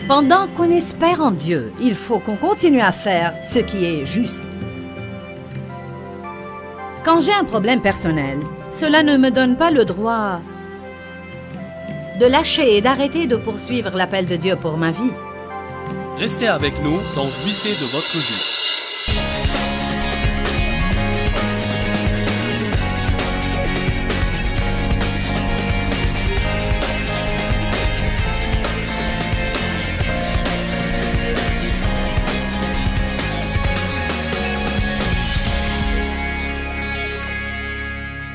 Pendant qu'on espère en Dieu, il faut qu'on continue à faire ce qui est juste. Quand j'ai un problème personnel, cela ne me donne pas le droit de lâcher et d'arrêter de poursuivre l'appel de Dieu pour ma vie. Restez avec nous dans Jouissez de votre vie.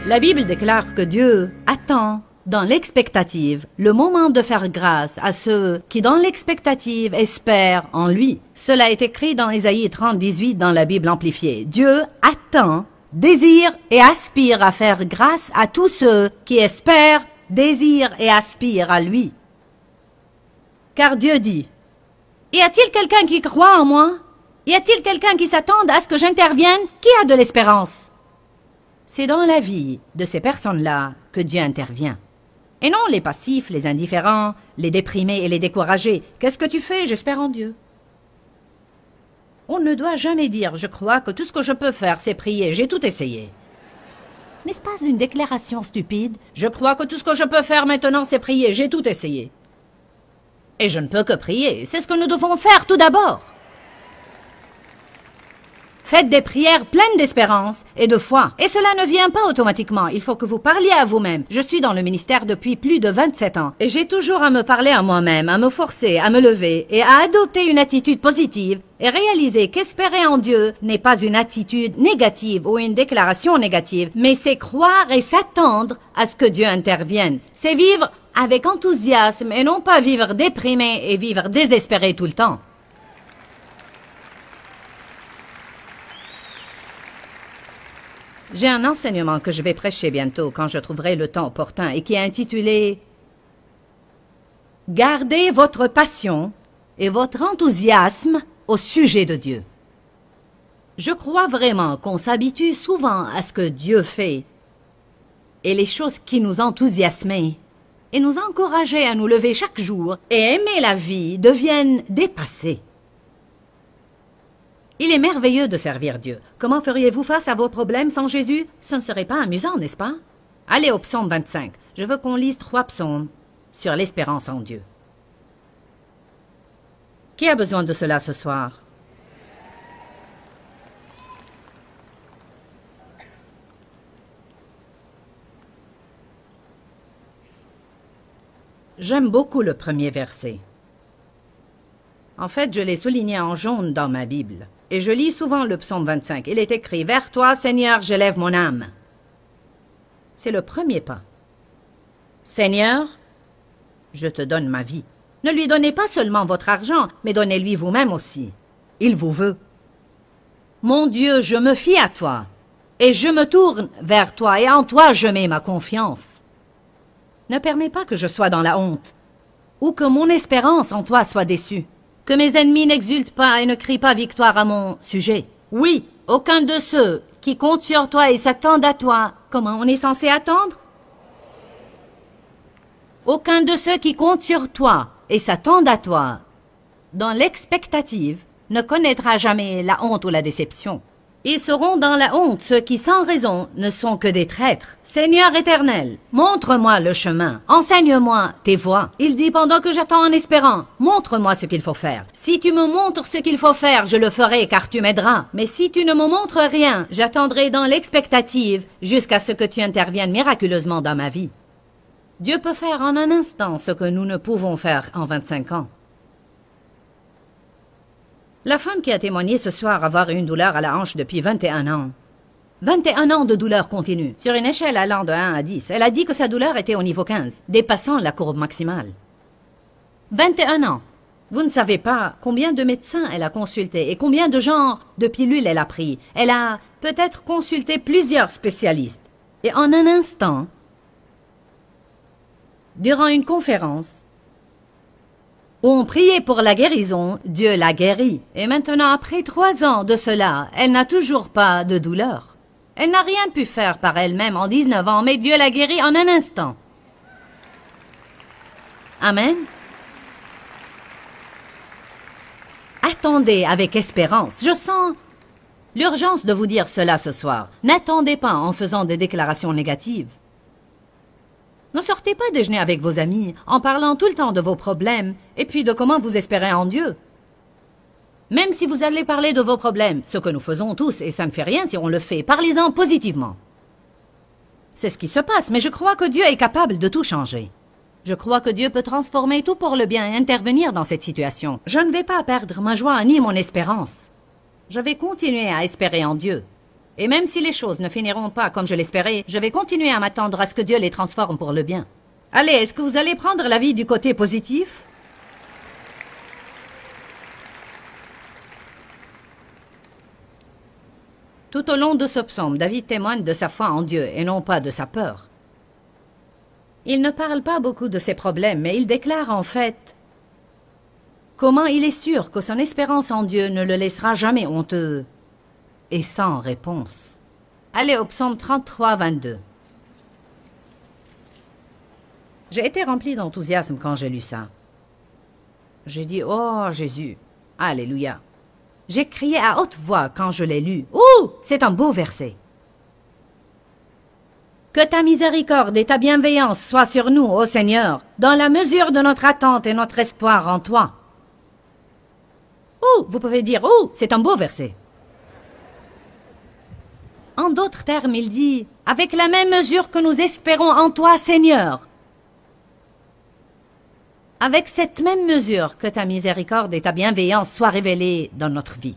La Bible déclare que Dieu attend dans l'expectative le moment de faire grâce à ceux qui dans l'expectative espèrent en lui. Cela est écrit dans Ésaïe 30, 18 dans la Bible amplifiée. Dieu attend, désire et aspire à faire grâce à tous ceux qui espèrent, désirent et aspirent à lui. Car Dieu dit, « Y a-t-il quelqu'un qui croit en moi? Y a-t-il quelqu'un qui s'attende à ce que j'intervienne? Qui a de l'espérance? » C'est dans la vie de ces personnes-là que Dieu intervient. Et non les passifs, les indifférents, les déprimés et les découragés. Qu'est-ce que tu fais? J'espère en Dieu. On ne doit jamais dire « Je crois que tout ce que je peux faire, c'est prier. J'ai tout essayé. » N'est-ce pas une déclaration stupide? Je crois que tout ce que je peux faire maintenant, c'est prier. J'ai tout essayé. Et je ne peux que prier. C'est ce que nous devons faire tout d'abord. Faites des prières pleines d'espérance et de foi. Et cela ne vient pas automatiquement. Il faut que vous parliez à vous-même. Je suis dans le ministère depuis plus de 27 ans. Et j'ai toujours à me parler à moi-même, à me forcer, à me lever et à adopter une attitude positive et réaliser qu'espérer en Dieu n'est pas une attitude négative ou une déclaration négative, mais c'est croire et s'attendre à ce que Dieu intervienne. C'est vivre avec enthousiasme et non pas vivre déprimé et vivre désespéré tout le temps. J'ai un enseignement que je vais prêcher bientôt quand je trouverai le temps opportun et qui est intitulé « Gardez votre passion et votre enthousiasme au sujet de Dieu ». Je crois vraiment qu'on s'habitue souvent à ce que Dieu fait et les choses qui nous enthousiasmaient et nous encourageaient à nous lever chaque jour et aimer la vie deviennent dépassées. Il est merveilleux de servir Dieu. Comment feriez-vous face à vos problèmes sans Jésus? Ce ne serait pas amusant, n'est-ce pas? Allez au psaume 25. Je veux qu'on lise 3 psaumes sur l'espérance en Dieu. Qui a besoin de cela ce soir? J'aime beaucoup le premier verset. En fait, je l'ai souligné en jaune dans ma Bible. Et je lis souvent le psaume 25. Il est écrit « Vers toi, Seigneur, j'élève mon âme ». C'est le premier pas. « Seigneur, je te donne ma vie. Ne lui donnez pas seulement votre argent, mais donnez-lui vous-même aussi. Il vous veut. Mon Dieu, je me fie à toi, et je me tourne vers toi, et en toi je mets ma confiance. Ne permets pas que je sois dans la honte, ou que mon espérance en toi soit déçue. Que mes ennemis n'exultent pas et ne crient pas victoire à mon sujet. Oui, aucun de ceux qui comptent sur toi et s'attendent à toi. Comment on est censé attendre? Aucun de ceux qui comptent sur toi et s'attendent à toi, dans l'expectative, ne connaîtra jamais la honte ou la déception. Ils seront dans la honte ceux qui sans raison ne sont que des traîtres. Seigneur éternel, montre-moi le chemin, enseigne-moi tes voies. Il dit pendant que j'attends en espérant, montre-moi ce qu'il faut faire. Si tu me montres ce qu'il faut faire, je le ferai car tu m'aideras. Mais si tu ne me montres rien, j'attendrai dans l'expectative jusqu'à ce que tu interviennes miraculeusement dans ma vie. Dieu peut faire en un instant ce que nous ne pouvons faire en 25 ans. La femme qui a témoigné ce soir avoir une douleur à la hanche depuis 21 ans. 21 ans de douleur continue. Sur une échelle allant de 1 à 10, elle a dit que sa douleur était au niveau 15, dépassant la courbe maximale. 21 ans. Vous ne savez pas combien de médecins elle a consulté et combien de genres de pilules elle a pris. Elle a peut-être consulté plusieurs spécialistes. Et en un instant, durant une conférence, où on priait pour la guérison, Dieu l'a guérie. Et maintenant, après 3 ans de cela, elle n'a toujours pas de douleur. Elle n'a rien pu faire par elle-même en 19 ans, mais Dieu l'a guérie en un instant. Amen. attendez avec espérance. Je sens l'urgence de vous dire cela ce soir. N'attendez pas en faisant des déclarations négatives. Ne sortez pas déjeuner avec vos amis en parlant tout le temps de vos problèmes et puis de comment vous espérez en Dieu. Même si vous allez parler de vos problèmes, ce que nous faisons tous, et ça ne fait rien si on le fait, parlez-en positivement. C'est ce qui se passe, mais je crois que Dieu est capable de tout changer. Je crois que Dieu peut transformer tout pour le bien et intervenir dans cette situation. Je ne vais pas perdre ma joie ni mon espérance. Je vais continuer à espérer en Dieu. Et même si les choses ne finiront pas comme je l'espérais, je vais continuer à m'attendre à ce que Dieu les transforme pour le bien. Allez, est-ce que vous allez prendre la vie du côté positif? Tout au long de ce psaume, David témoigne de sa foi en Dieu et non pas de sa peur. Il ne parle pas beaucoup de ses problèmes, mais il déclare en fait comment il est sûr que son espérance en Dieu ne le laissera jamais honteux et sans réponse. Allez au psaume 33, 22. J'ai été rempli d'enthousiasme quand j'ai lu ça. J'ai dit, oh Jésus, alléluia. J'ai crié à haute voix quand je l'ai lu. Ouh, c'est un beau verset. Que ta miséricorde et ta bienveillance soient sur nous, ô Seigneur, dans la mesure de notre attente et notre espoir en toi. Ouh, vous pouvez dire, ouh, c'est un beau verset. En d'autres termes, il dit, avec la même mesure que nous espérons en toi, Seigneur. Avec cette même mesure que ta miséricorde et ta bienveillance soient révélées dans notre vie.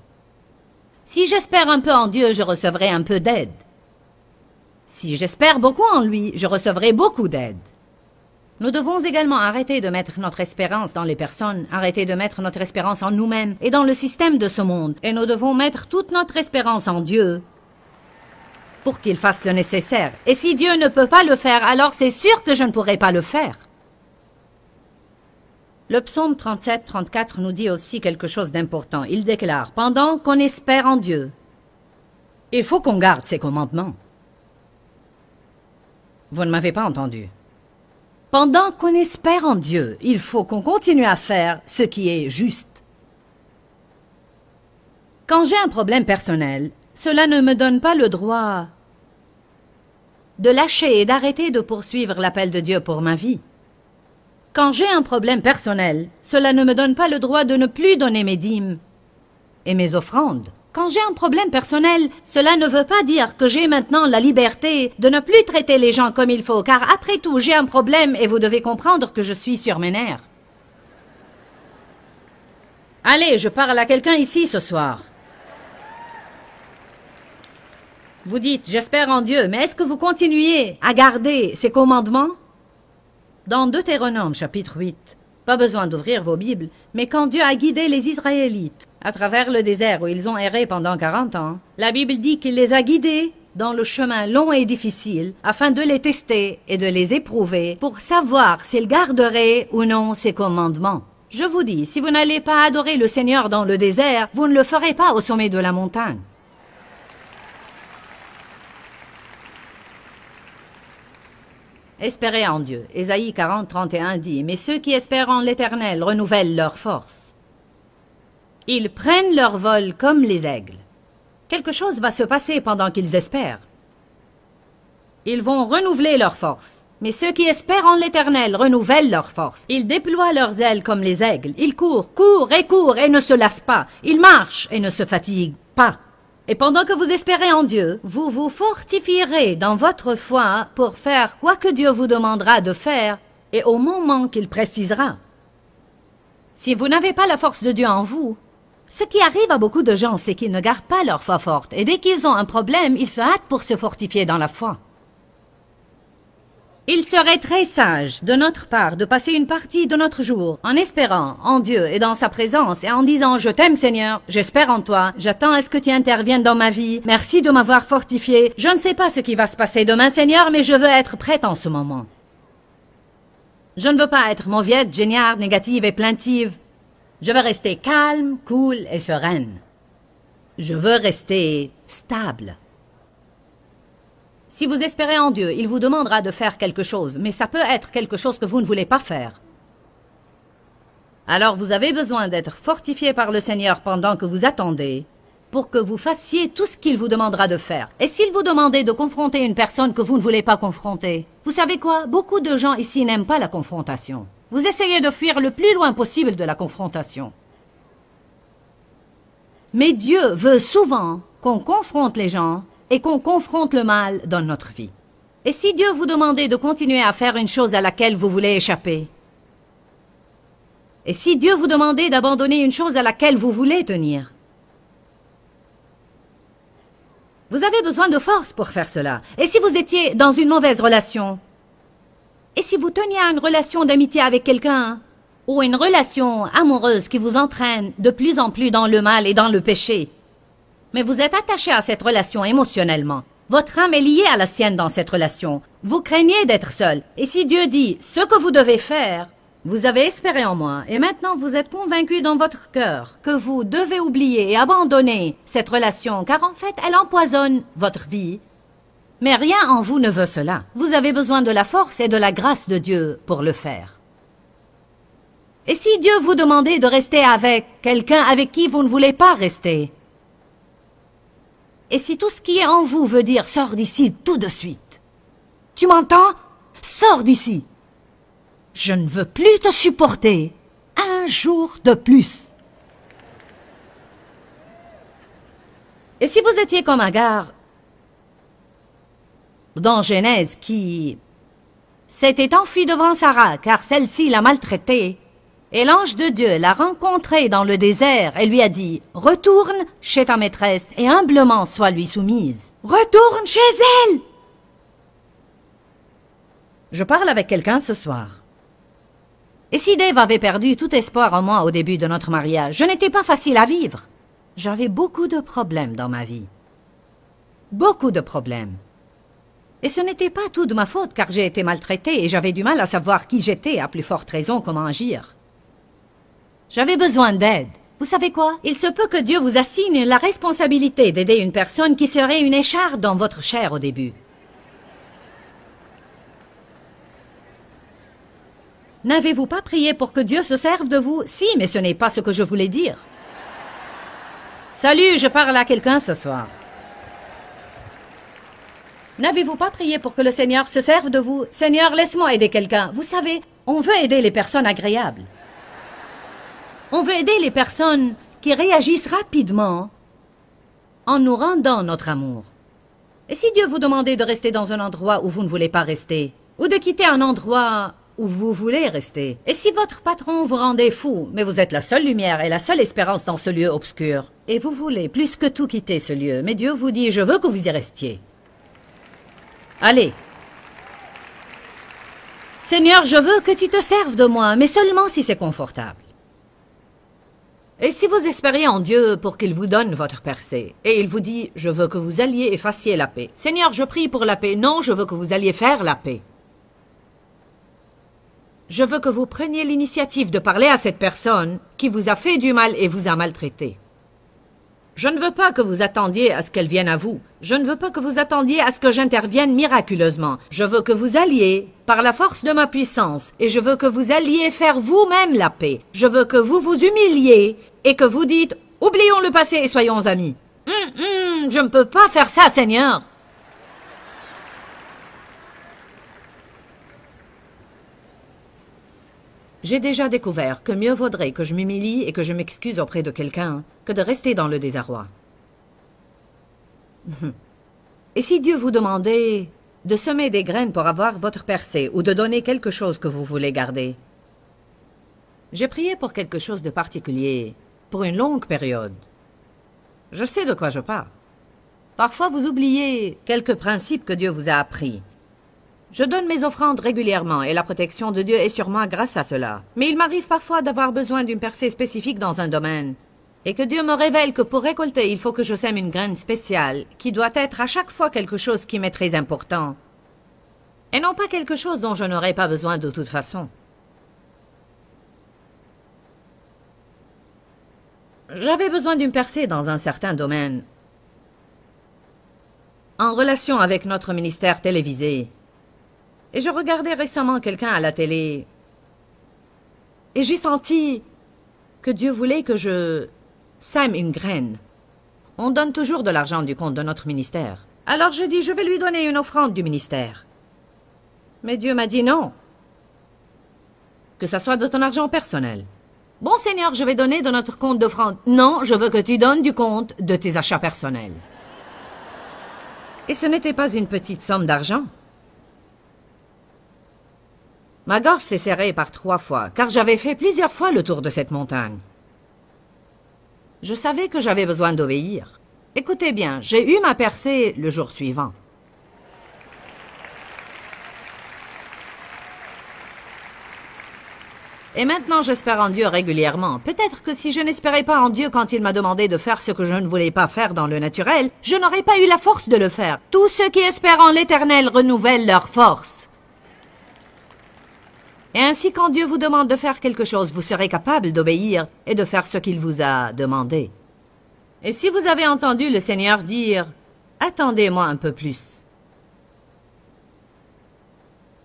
Si j'espère un peu en Dieu, je recevrai un peu d'aide. Si j'espère beaucoup en lui, je recevrai beaucoup d'aide. Nous devons également arrêter de mettre notre espérance dans les personnes, arrêter de mettre notre espérance en nous-mêmes et dans le système de ce monde. Et nous devons mettre toute notre espérance en Dieu pour qu'il fasse le nécessaire. Et si Dieu ne peut pas le faire, alors c'est sûr que je ne pourrai pas le faire. Le psaume 37-34 nous dit aussi quelque chose d'important. Il déclare, pendant qu'on espère en Dieu, il faut qu'on garde ses commandements. Vous ne m'avez pas entendu. Pendant qu'on espère en Dieu, il faut qu'on continue à faire ce qui est juste. Quand j'ai un problème personnel, cela ne me donne pas le droit de lâcher et d'arrêter de poursuivre l'appel de Dieu pour ma vie. Quand j'ai un problème personnel, cela ne me donne pas le droit de ne plus donner mes dîmes et mes offrandes. Quand j'ai un problème personnel, cela ne veut pas dire que j'ai maintenant la liberté de ne plus traiter les gens comme il faut, car après tout, j'ai un problème et vous devez comprendre que je suis sur mes nerfs. Allez, je parle à quelqu'un ici ce soir. Vous dites, j'espère en Dieu, mais est-ce que vous continuez à garder ses commandements? Dans Deutéronome chapitre 8, pas besoin d'ouvrir vos Bibles, mais quand Dieu a guidé les Israélites à travers le désert où ils ont erré pendant 40 ans, la Bible dit qu'il les a guidés dans le chemin long et difficile afin de les tester et de les éprouver pour savoir s'ils garderaient ou non ses commandements. Je vous dis, si vous n'allez pas adorer le Seigneur dans le désert, vous ne le ferez pas au sommet de la montagne. Espérez en Dieu. Ésaïe 40, 31 dit, « Mais ceux qui espèrent en l'Éternel renouvellent leur force. Ils prennent leur vol comme les aigles. » Quelque chose va se passer pendant qu'ils espèrent. Ils vont renouveler leur force. Mais ceux qui espèrent en l'Éternel renouvellent leur force. Ils déploient leurs ailes comme les aigles. Ils courent et ne se lassent pas. Ils marchent et ne se fatiguent pas. Et pendant que vous espérez en Dieu, vous vous fortifierez dans votre foi pour faire quoi que Dieu vous demandera de faire et au moment qu'il précisera. Si vous n'avez pas la force de Dieu en vous, ce qui arrive à beaucoup de gens, c'est qu'ils ne gardent pas leur foi forte et dès qu'ils ont un problème, ils se hâtent pour se fortifier dans la foi. Il serait très sage de notre part de passer une partie de notre jour en espérant en Dieu et dans sa présence et en disant « Je t'aime Seigneur, j'espère en toi, j'attends à ce que tu interviennes dans ma vie, merci de m'avoir fortifié, je ne sais pas ce qui va se passer demain Seigneur, mais je veux être prête en ce moment. » Je ne veux pas être mauvaise, géniale, négative et plaintive. Je veux rester calme, cool et sereine. Je veux rester stable. Si vous espérez en Dieu, il vous demandera de faire quelque chose, mais ça peut être quelque chose que vous ne voulez pas faire. Alors vous avez besoin d'être fortifié par le Seigneur pendant que vous attendez, pour que vous fassiez tout ce qu'il vous demandera de faire. Et s'il vous demandait de confronter une personne que vous ne voulez pas confronter, vous savez quoi? Beaucoup de gens ici n'aiment pas la confrontation. Vous essayez de fuir le plus loin possible de la confrontation. Mais Dieu veut souvent qu'on confronte les gens et qu'on confronte le mal dans notre vie. Et si Dieu vous demandait de continuer à faire une chose à laquelle vous voulez échapper, et si Dieu vous demandait d'abandonner une chose à laquelle vous voulez tenir, vous avez besoin de force pour faire cela. Et si vous étiez dans une mauvaise relation, et si vous teniez à une relation d'amitié avec quelqu'un, ou une relation amoureuse qui vous entraîne de plus en plus dans le mal et dans le péché, mais vous êtes attaché à cette relation émotionnellement, votre âme est liée à la sienne dans cette relation, vous craignez d'être seul, et si Dieu dit ce que vous devez faire, vous avez espéré en moi, et maintenant vous êtes convaincu dans votre cœur que vous devez oublier et abandonner cette relation, car en fait elle empoisonne votre vie. Mais rien en vous ne veut cela. Vous avez besoin de la force et de la grâce de Dieu pour le faire. Et si Dieu vous demandait de rester avec quelqu'un avec qui vous ne voulez pas rester, et si tout ce qui est en vous veut dire « sors d'ici tout de suite », tu m'entends? Sors d'ici. Je ne veux plus te supporter un jour de plus. Et si vous étiez comme Agar dans Genèse qui s'était enfuie devant Sarah car celle-ci l'a maltraitée, et l'ange de Dieu l'a rencontrée dans le désert et lui a dit « Retourne chez ta maîtresse et humblement sois lui soumise. Retourne chez elle !» Je parle avec quelqu'un ce soir. Et si Dave avait perdu tout espoir en moi au début de notre mariage, je n'étais pas facile à vivre. J'avais beaucoup de problèmes dans ma vie. Beaucoup de problèmes. Et ce n'était pas tout de ma faute car j'ai été maltraitée et j'avais du mal à savoir qui j'étais, à plus forte raison comment agir. J'avais besoin d'aide. Vous savez quoi? Il se peut que Dieu vous assigne la responsabilité d'aider une personne qui serait une écharpe dans votre chair au début. N'avez-vous pas prié pour que Dieu se serve de vous? Si, mais ce n'est pas ce que je voulais dire. Salut, je parle à quelqu'un ce soir. N'avez-vous pas prié pour que le Seigneur se serve de vous? Seigneur, laisse-moi aider quelqu'un. Vous savez, on veut aider les personnes agréables. On veut aider les personnes qui réagissent rapidement en nous rendant notre amour. Et si Dieu vous demandait de rester dans un endroit où vous ne voulez pas rester, ou de quitter un endroit où vous voulez rester, et si votre patron vous rendait fou, mais vous êtes la seule lumière et la seule espérance dans ce lieu obscur, et vous voulez plus que tout quitter ce lieu, mais Dieu vous dit « Je veux que vous y restiez. » Allez. Seigneur, je veux que tu te serves de moi, mais seulement si c'est confortable. Et si vous espériez en Dieu pour qu'il vous donne votre percée, et il vous dit « Je veux que vous alliez et fassiez la paix. » Seigneur, je prie pour la paix. Non, je veux que vous alliez faire la paix. Je veux que vous preniez l'initiative de parler à cette personne qui vous a fait du mal et vous a maltraité. Je ne veux pas que vous attendiez à ce qu'elle vienne à vous. Je ne veux pas que vous attendiez à ce que j'intervienne miraculeusement. Je veux que vous alliez par la force de ma puissance et je veux que vous alliez faire vous-même la paix. Je veux que vous vous humiliez et que vous dites « Oublions le passé et soyons amis. » Je ne peux pas faire ça, Seigneur. J'ai déjà découvert que mieux vaudrait que je m'humilie et que je m'excuse auprès de quelqu'un que de rester dans le désarroi. Et si Dieu vous demandait de semer des graines pour avoir votre percée ou de donner quelque chose que vous voulez garder? J'ai prié pour quelque chose de particulier, pour une longue période. Je sais de quoi je parle. Parfois vous oubliez quelques principes que Dieu vous a appris. Je donne mes offrandes régulièrement et la protection de Dieu est sur moi grâce à cela. Mais il m'arrive parfois d'avoir besoin d'une percée spécifique dans un domaine. Et que Dieu me révèle que pour récolter, il faut que je sème une graine spéciale, qui doit être à chaque fois quelque chose qui m'est très important. Et non pas quelque chose dont je n'aurai pas besoin de toute façon. J'avais besoin d'une percée dans un certain domaine. En relation avec notre ministère télévisé. Et je regardais récemment quelqu'un à la télé. Et j'ai senti que Dieu voulait que je sème une graine. On donne toujours de l'argent du compte de notre ministère. Alors je dis, je vais lui donner une offrande du ministère. Mais Dieu m'a dit non. Que ça soit de ton argent personnel. Bon Seigneur, je vais donner de notre compte d'offrande. Non, je veux que tu donnes du compte de tes achats personnels. Et ce n'était pas une petite somme d'argent. Ma gorge s'est serrée par 3 fois, car j'avais fait plusieurs fois le tour de cette montagne. Je savais que j'avais besoin d'obéir. Écoutez bien, j'ai eu ma percée le jour suivant. Et maintenant, j'espère en Dieu régulièrement. Peut-être que si je n'espérais pas en Dieu quand il m'a demandé de faire ce que je ne voulais pas faire dans le naturel, je n'aurais pas eu la force de le faire. Tous ceux qui espèrent en l'Éternel renouvellent leur force. Et ainsi, quand Dieu vous demande de faire quelque chose, vous serez capable d'obéir et de faire ce qu'il vous a demandé. Et si vous avez entendu le Seigneur dire « Attendez-moi un peu plus »,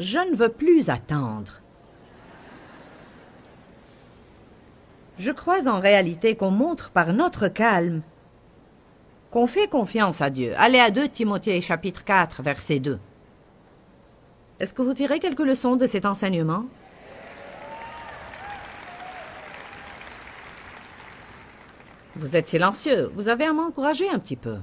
je ne veux plus attendre. Je crois en réalité qu'on montre par notre calme qu'on fait confiance à Dieu. Allez à 2 Timothée chapitre 4, verset 2. Est-ce que vous tirez quelques leçons de cet enseignement? Vous êtes silencieux. Vous avez à m'encourager un petit peu.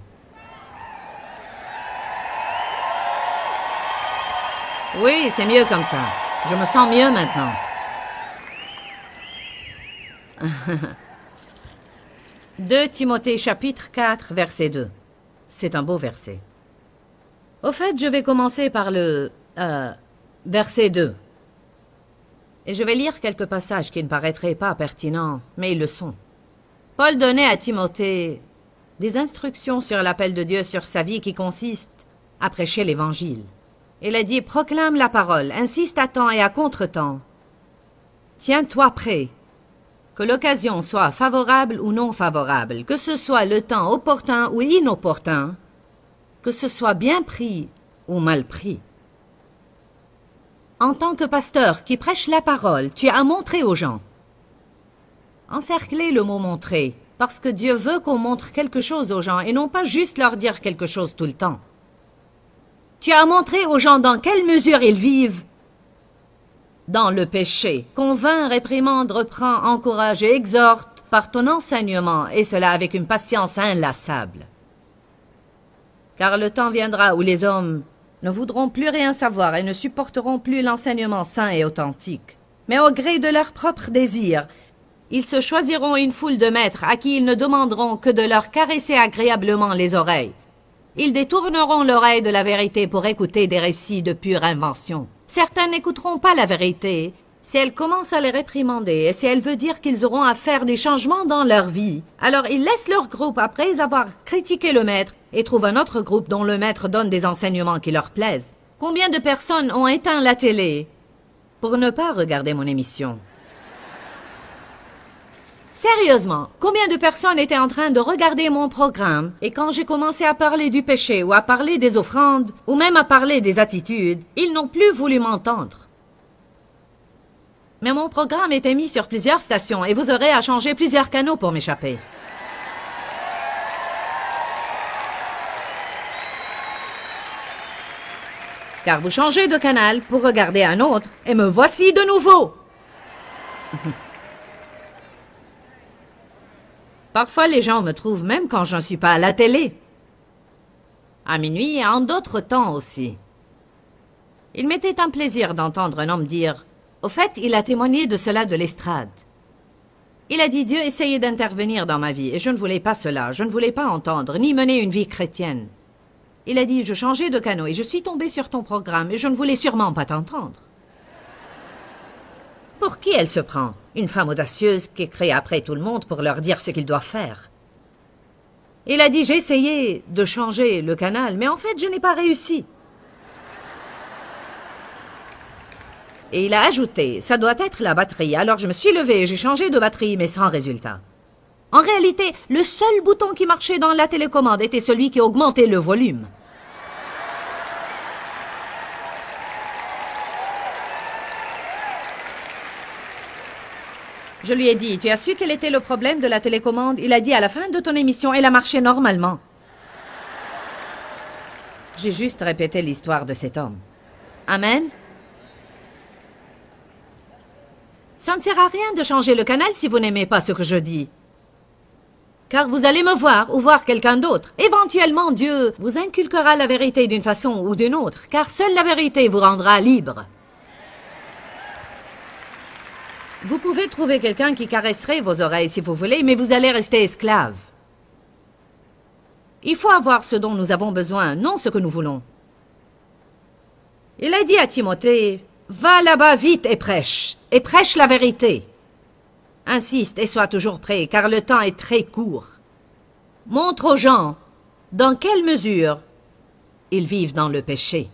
Oui, c'est mieux comme ça. Je me sens mieux maintenant. 2 Timothée chapitre 4, verset 2. C'est un beau verset. Au fait, je vais commencer par le verset 2. Et je vais lire quelques passages qui ne paraîtraient pas pertinents, mais ils le sont. Paul donnait à Timothée des instructions sur l'appel de Dieu sur sa vie qui consiste à prêcher l'Évangile. Il a dit « Proclame la parole, insiste à temps et à contre-temps. Tiens-toi prêt. Que l'occasion soit favorable ou non favorable, que ce soit le temps opportun ou inopportun, que ce soit bien pris ou mal pris. En tant que pasteur qui prêche la parole, tu as montré aux gens. Encerclez le mot montrer, parce que Dieu veut qu'on montre quelque chose aux gens et non pas juste leur dire quelque chose tout le temps. Tu as montré aux gens dans quelle mesure ils vivent dans le péché. Convainc, réprimande, reprend, encourage et exhorte par ton enseignement, et cela avec une patience inlassable. Car le temps viendra où les hommes ne voudront plus rien savoir et ne supporteront plus l'enseignement saint et authentique. Mais au gré de leurs propres désirs, ils se choisiront une foule de maîtres à qui ils ne demanderont que de leur caresser agréablement les oreilles. Ils détourneront l'oreille de la vérité pour écouter des récits de pure invention. Certains n'écouteront pas la vérité si elle commence à les réprimander et si elle veut dire qu'ils auront à faire des changements dans leur vie. Alors ils laissent leur groupe après avoir critiqué le maître et trouvent un autre groupe dont le maître donne des enseignements qui leur plaisent. Combien de personnes ont éteint la télé pour ne pas regarder mon émission? Sérieusement, combien de personnes étaient en train de regarder mon programme et quand j'ai commencé à parler du péché ou à parler des offrandes ou même à parler des attitudes, ils n'ont plus voulu m'entendre. Mais mon programme était mis sur plusieurs stations et vous aurez à changer plusieurs canaux pour m'échapper. Car vous changez de canal pour regarder un autre et me voici de nouveau. Parfois, les gens me trouvent même quand je ne suis pas à la télé. À minuit et en d'autres temps aussi. Il m'était un plaisir d'entendre un homme dire « Au fait, il a témoigné de cela de l'estrade. » Il a dit « Dieu essayait d'intervenir dans ma vie et je ne voulais pas cela, je ne voulais pas entendre, ni mener une vie chrétienne. » Il a dit « Je changeais de canot et je suis tombé sur ton programme et je ne voulais sûrement pas t'entendre. » Pour qui elle se prend? Une femme audacieuse qui crie après tout le monde pour leur dire ce qu'ils doivent faire. Il a dit, j'ai essayé de changer le canal, mais en fait, je n'ai pas réussi. Et il a ajouté, ça doit être la batterie. Alors je me suis levée et j'ai changé de batterie, mais sans résultat. En réalité, le seul bouton qui marchait dans la télécommande était celui qui augmentait le volume. Je lui ai dit, tu as su quel était le problème de la télécommande? Il a dit, à la fin de ton émission, elle a marché normalement. J'ai juste répété l'histoire de cet homme. Amen. Ça ne sert à rien de changer le canal si vous n'aimez pas ce que je dis. Car vous allez me voir ou voir quelqu'un d'autre. Éventuellement, Dieu vous inculquera la vérité d'une façon ou d'une autre, car seule la vérité vous rendra libre. Vous pouvez trouver quelqu'un qui caresserait vos oreilles si vous voulez, mais vous allez rester esclave. Il faut avoir ce dont nous avons besoin, non ce que nous voulons. Il a dit à Timothée, « Va là-bas vite et prêche la vérité. Insiste et sois toujours prêt, car le temps est très court. Montre aux gens dans quelle mesure ils vivent dans le péché. »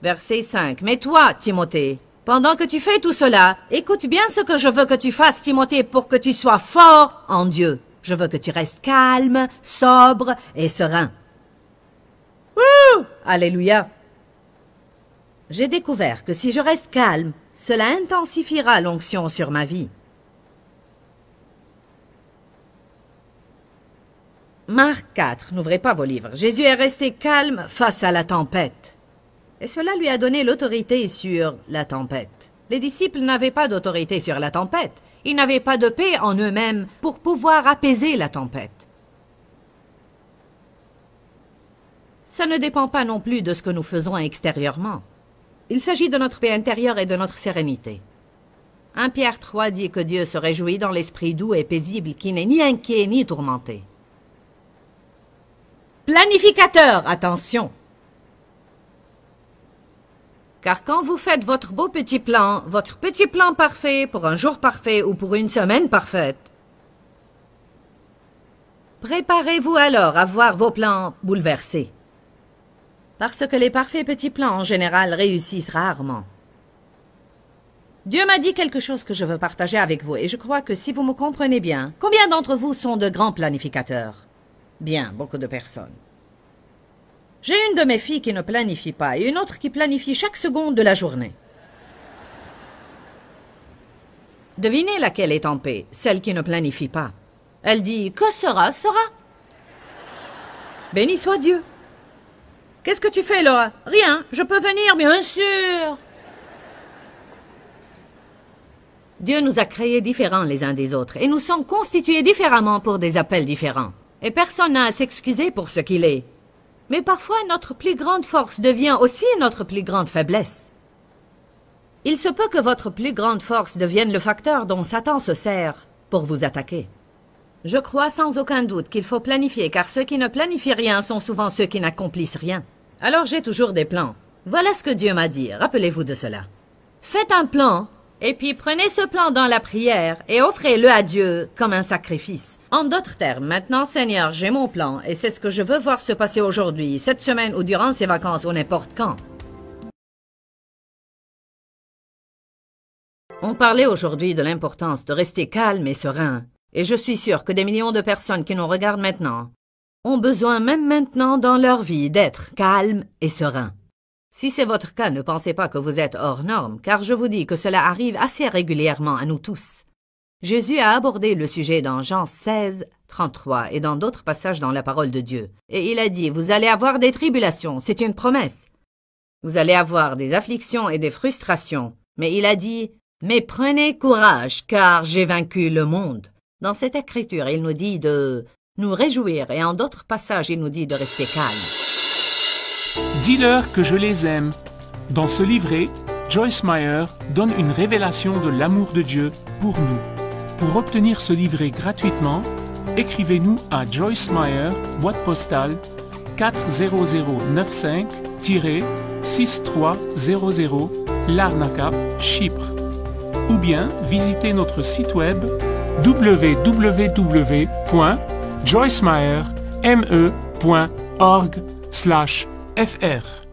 Verset 5. « Mais toi, Timothée, pendant que tu fais tout cela, écoute bien ce que je veux que tu fasses, Timothée, pour que tu sois fort en Dieu. Je veux que tu restes calme, sobre et serein. » Wouh! Alléluia! J'ai découvert que si je reste calme, cela intensifiera l'onction sur ma vie. Marc 4, n'ouvrez pas vos livres. Jésus est resté calme face à la tempête. Et cela lui a donné l'autorité sur la tempête. Les disciples n'avaient pas d'autorité sur la tempête. Ils n'avaient pas de paix en eux-mêmes pour pouvoir apaiser la tempête. Ça ne dépend pas non plus de ce que nous faisons extérieurement. Il s'agit de notre paix intérieure et de notre sérénité. 1 Pierre 3 dit que Dieu se réjouit dans l'esprit doux et paisible qui n'est ni inquiet ni tourmenté. Planificateur, attention! Car quand vous faites votre beau petit plan, votre petit plan parfait pour un jour parfait ou pour une semaine parfaite, préparez-vous alors à voir vos plans bouleversés. Parce que les parfaits petits plans en général réussissent rarement. Dieu m'a dit quelque chose que je veux partager avec vous et je crois que si vous me comprenez bien, combien d'entre vous sont de grands planificateurs? Bien, beaucoup de personnes. J'ai une de mes filles qui ne planifie pas et une autre qui planifie chaque seconde de la journée. Devinez laquelle est en paix, celle qui ne planifie pas. Elle dit « Que sera, sera ». Béni soit Dieu. Qu'est-ce que tu fais là? Rien, je peux venir, bien sûr. Dieu nous a créés différents les uns des autres et nous sommes constitués différemment pour des appels différents. Et personne n'a à s'excuser pour ce qu'il est. Mais parfois, notre plus grande force devient aussi notre plus grande faiblesse. Il se peut que votre plus grande force devienne le facteur dont Satan se sert pour vous attaquer. Je crois sans aucun doute qu'il faut planifier, car ceux qui ne planifient rien sont souvent ceux qui n'accomplissent rien. Alors j'ai toujours des plans. Voilà ce que Dieu m'a dit, rappelez-vous de cela. Faites un plan, et puis prenez ce plan dans la prière et offrez-le à Dieu comme un sacrifice. En d'autres termes, maintenant, Seigneur, j'ai mon plan et c'est ce que je veux voir se passer aujourd'hui, cette semaine ou durant ces vacances ou n'importe quand. On parlait aujourd'hui de l'importance de rester calme et serein. Et je suis sûr que des millions de personnes qui nous regardent maintenant ont besoin même maintenant dans leur vie d'être calmes et sereins. Si c'est votre cas, ne pensez pas que vous êtes hors norme, car je vous dis que cela arrive assez régulièrement à nous tous. Jésus a abordé le sujet dans Jean 16, 33 et dans d'autres passages dans la parole de Dieu. Et il a dit, vous allez avoir des tribulations, c'est une promesse. Vous allez avoir des afflictions et des frustrations. Mais il a dit, mais prenez courage, car j'ai vaincu le monde. Dans cette écriture, il nous dit de nous réjouir et en d'autres passages, il nous dit de rester calme. Dis-leur que je les aime. Dans ce livret, Joyce Meyer donne une révélation de l'amour de Dieu pour nous. Pour obtenir ce livret gratuitement, écrivez-nous à Joyce Meyer, boîte postale 40095-6300, Larnaca, Chypre. Ou bien visitez notre site web www.joycemeyer.org/fr.